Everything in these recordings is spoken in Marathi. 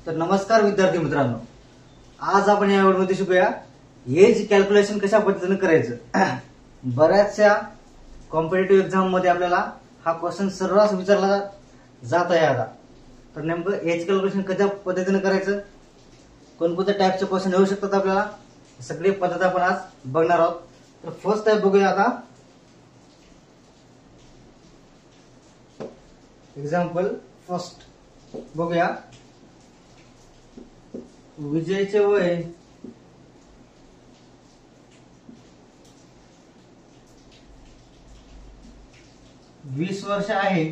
तर नमस्कार विद्यार्थी मित्रांनो, आज आपण या व्हिडिओमध्ये शिकूया एज कॅल्क्युलेशन कशा पद्धतीने करायचं। बऱ्याचशा कॉम्पिटिटिव्ह एक्झाम मध्ये आपल्याला हा क्वेश्चन सर्रास विचारला जात आहे आता। तर नेमकं एज कॅल्क्युलेशन कशा पद्धतीने करायचं, कोणकोणत्या टाईपचे क्वेश्चन येऊ शकतात आपल्याला, सगळी पद्धत आपण आज बघणार आहोत। तर फर्स्ट टाईप बघूया आता। एक्झाम्पल फर्स्ट बघूया। विजयचे वय 20 वर्ष आहे।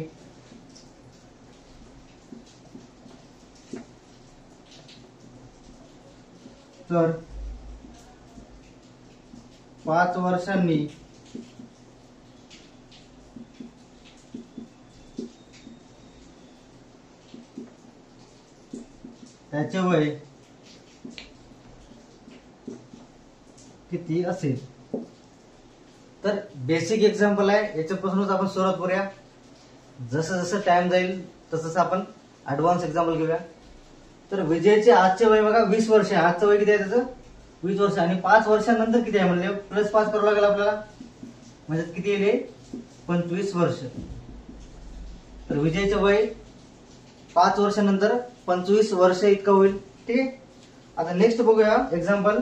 तर 5 वर्षांनी त्याचे वय किती असेल। तर बेसिक एक्झाम्पल आहे, याच्यापासूनच आपण सुरुवात करूया। जसं जसं टाइम जाईल तसं आपण ऍडव्हान्स एक्झाम्पल घेऊया। तर विजयचे आजचे वय बघा 20 वर्ष आहे। आजचं वय किती आहे त्याचं 20 वर्ष, आणि 5 वर्षांनंतर किती आहे म्हणजे +5 करावं लागेल आपल्याला, म्हणजे किती येईल 25 वर्ष। तर विजयचे वय 5 वर्षांनंतर 25 वर्ष इतकं होईल। ठीक आहे, आता नेक्स्ट बघूया एक्झाम्पल।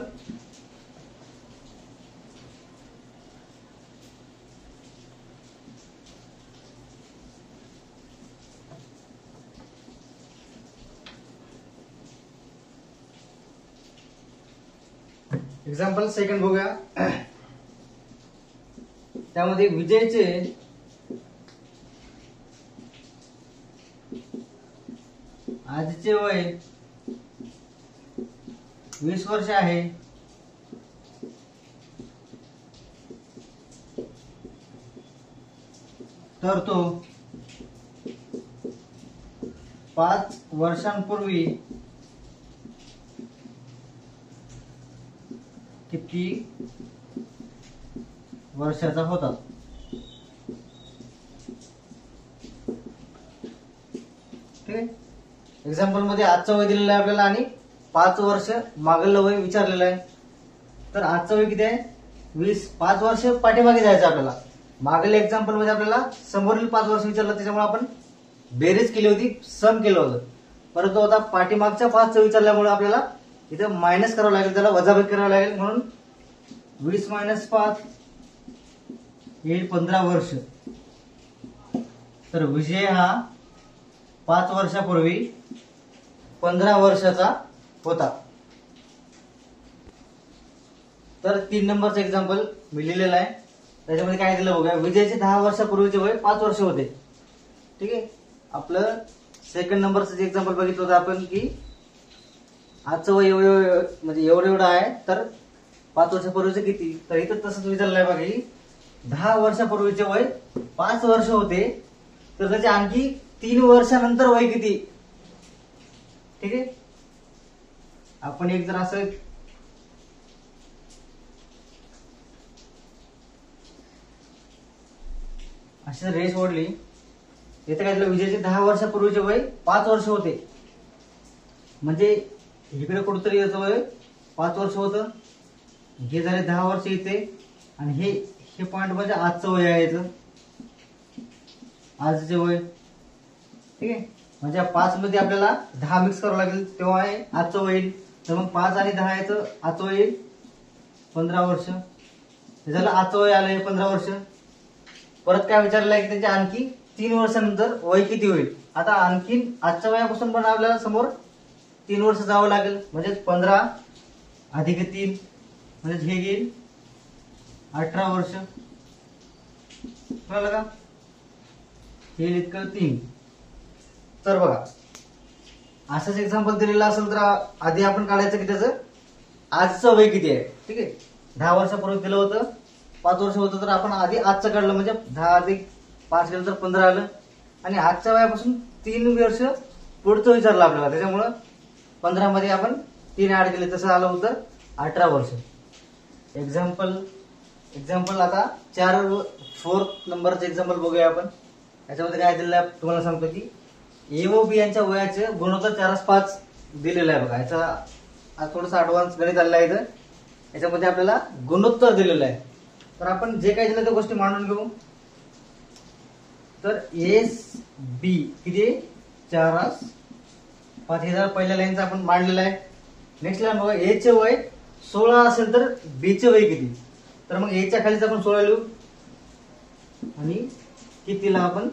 एक्झाम्पल सेकंड बघूया। त्यामध्ये विजयचे आजचे वय 20 वर्ष आहे। तर तो 5 वर्षांपूर्वी किती वर्षाचा होता। ठीक आहे, एक्झाम्पल मध्ये आजचं वय दिलेलं आहे आपल्याला आणि 5 वर्ष मागलं वय विचारलेलं आहे। तर आजचं वय किती आहे 20, 5 वर्ष पाठीमागे जायचं आपल्याला। मागल्या एक्झाम्पल मध्ये आपल्याला समोरील 5 वर्ष विचारलं, त्याच्यामुळे आपण बेरीज केली होती, सम केलं होतं। परंतु आता पाठीमागच्या 5 विचारल्यामुळे आपल्याला इथं मायनस करावं लागेल, त्याला वजाबाकी करावं लागेल। म्हणून 20 - 5 येईल 15 वर्ष। तर विजय हा 5 वर्षापूर्वी 15 वर्षाचा होता। तर 3 नंबरचं एक्झाम्पल मी लिहिलेलं आहे, त्याच्यामध्ये काय दिलं बघूया। विजयचे 10 वर्षापूर्वीचे वय 5 वर्ष होते। ठीक आहे, आपलं सेकंड नंबरचं जे एक्झाम्पल बघितलं होतं आपण की आजचं वय एवढं म्हणजे एवढं आहे, तर 5 वर्षापूर्वीचं किती। तर इथं तसंच विचारलं आहे बघा की 10 वर्षापूर्वीचे वय 5 वर्ष होते, तर त्याचे आणखी 3 वर्षानंतर वय किती। ठीक आहे, आपण एक जर असं अशी रेस ओढली, इथे काय दिलं विजयचे 10 वर्षापूर्वीचे वय 5 वर्ष होते, म्हणजे इकडे कुठेतरी याचं वय 5 वर्ष होतं, हे झाले 10 वर्ष इथे, आणि हे पॉइंट म्हणजे आजचं वय आहे याचं, आजचे वय। ठीक आहे, म्हणजे 5 मध्ये आपल्याला 10 मिक्स करावं लागेल, तेव्हा आहे आजचं वय येईल। तर मग 5 आणि 10 याचं आजचं वय येईल 15 वर्ष। हे झालं आजचं वय आलं 15 वर्ष। परत काय विचारलं आहे की त्याच्या आणखी 3 वर्षानंतर वय किती होईल। आता आणखीन आजच्या वयापासून पण आपल्याला समोर 3 वर्ष जावं लागेल, म्हणजे 15 अधिक 3 म्हणजे हे येईल 18 वर्ष। कळलं का, हे इतकं 3। तर बघा असंच एक्झाम्पल दिलेलं असेल तर आधी आपण काढायचं की त्याचं आजचं वय किती आहे। ठीक आहे, 10 वर्षापूर्वी दिलं होतं 5 वर्ष होतं, तर आपण आधी आजचं काढलं, म्हणजे 10 अधिक 5 केलं तर 15 आलं, आणि आजच्या वयापासून 3 वर्ष पुढचं विचारलं आपल्याला, त्याच्यामुळं 15 मध्ये आपण 3 ऍड केले, तसं आलं उत्तर 18 वर्ष। एक्झाम्पल आता 4 नंबरचं एक्झाम्पल बघूया आपण। याच्यामध्ये काय दिलेलं आहे तुम्हाला सांगतो की ए व बी यांच्या वयाचे गुणोत्तर 4:5 दिलेला आहे बघा. याचा थोडासा ऍडव्हान्स गणित आलेला आहे इथं. याच्यामध्ये आपल्याला गुणोत्तर दिलेलं आहे. तर आपण जे काही दिलं त्या गोष्टी मांडून घेऊ. तर एस बी किती 4 5 हे पहिल्या लाईनचा आपण मांडलेला आहे. नेक्स्ट लाईन बघा, ए चे वय 16 असेल तर बी चे वय किती. तर मग ए च्या खालीच आपण 16 लिहू आणि कितीला आपण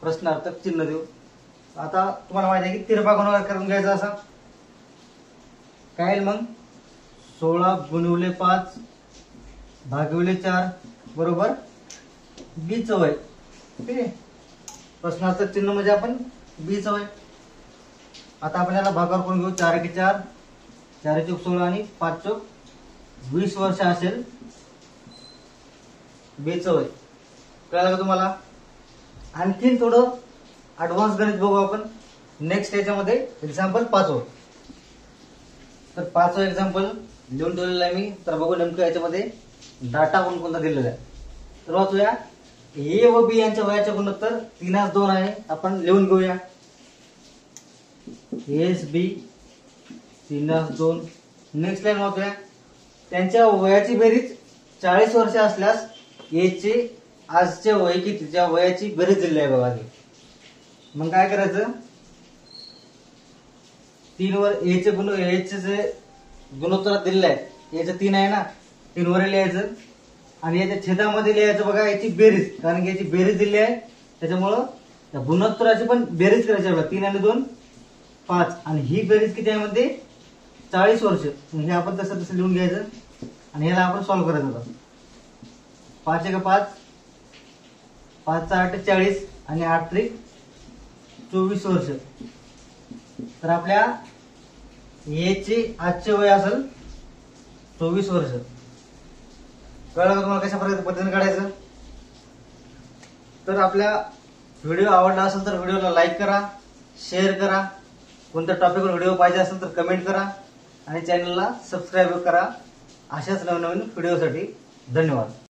प्रश्नार्थक चिन्ह देऊ. आता तुम्हाला माहिती आहे की तिरपा गुणाकार करून घ्यायचा असा काय मग 16 गुणिले 5 भागिले 4 बरोबर बी चं वय. ठीक आहे, प्रश्नार्थक चिन्ह म्हणजे आपण बी चं वय. आता आपण याला भागाकार करून घेऊ. 4 एके 4 4 चौक 16 आणि 5 चौक 20 वर्ष असेल बी चं वय. कळलं का तुम्हाला. आणखीन थोडं ऍडव्हान्स गणित बघू आपण नेक्स्ट याच्यामध्ये. एक्झाम्पल 5. तर 5 एक्झाम्पल लिहून ठेवलेलं आहे मी. तर बघू नेमकं याच्यामध्ये डाटा कोणकोणता दिलेला आहे. तर वाचूया. ए व बी यांच्या वयाचे गुणोत्तर 3:2 आहे. आपण लिहून घेऊया. S B 3:2. नेक्स्ट लाईन वाचूया. त्यांच्या वयाची बेरीज 40 वर्ष असल्यास ए चे आजचे वय किती. त्या वयाची बेरीज दिली आहे बघा. मग काय करायचं, 3 वर ए चे जे गुणोत्तर दिलेलं आहे याचं 3 आहे ना, 3 वर लिहायचं आणि याच्या छेदामध्ये लिहायचं बघा याची बेरीज. कारण की याची बेरीज दिली आहे त्याच्यामुळं त्या गुणोत्तराची पण बेरीज करायची बघा. 3 आणि 2 5 आणि ही बेरीज किती आहे मध्ये 40 वर्ष. हे आपण तसं लिहून घ्यायचं आणि ह्याला आपण सॉल्व्ह करायचं होतं. 5 एक 5 5 8 40 आणि 8 त्रिक 24 वर्ष. तर आपल्या याचे आजचे वय असेल 24 वर्ष. कळलं का तुम्हाला कशा पद्धतीने काढायचं. तर आपल्या व्हिडिओ आवडला असेल तर व्हिडिओला लाईक करा, शेअर करा. कोणत्या टॉपिकवर व्हिडिओ पाहिजे असेल तर कमेंट करा आणि चॅनलला सबस्क्राईब करा. अशाच नवनवीन व्हिडिओसाठी धन्यवाद.